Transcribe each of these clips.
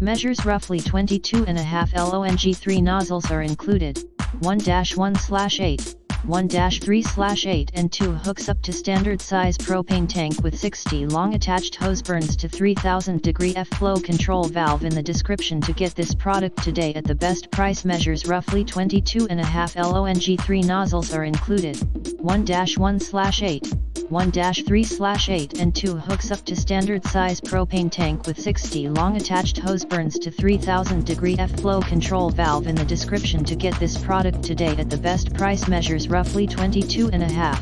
Measures roughly 22.5 long. 3 nozzles are included, 1-1/8, 1-3/8 and 2 hooks up to standard size propane tank with 60 long attached hose burns to 3000 degree F flow control valve in the description to get this product today at the best price. Measures roughly 22.5 long. 3 nozzles are included, 1-1/8, 1-3/8 and 2 hooks up to standard size propane tank with 60 long attached hose burns to 3000 degree F flow control valve in the description to get this product today at the best price. Measures roughly 22.5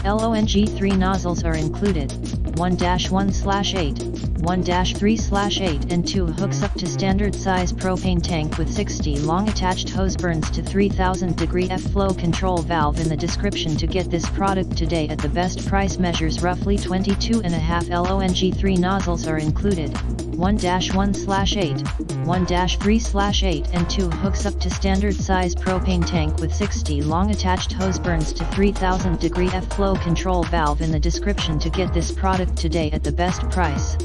long. 3 nozzles are included, 1-1/8, 1-3/8 and 2 hooks up to standard size propane tank with 60 long attached hose burns to 3000 degree F flow control valve in the description to get this product today at the best price. Measures roughly 22.5 long. 3 nozzles are included, 1-1/8, 1-3/8 and 2 hooks up to standard size propane tank with 60 long attached hose burns to 3000 degree F flow control valve in the description to get this product today at the best price.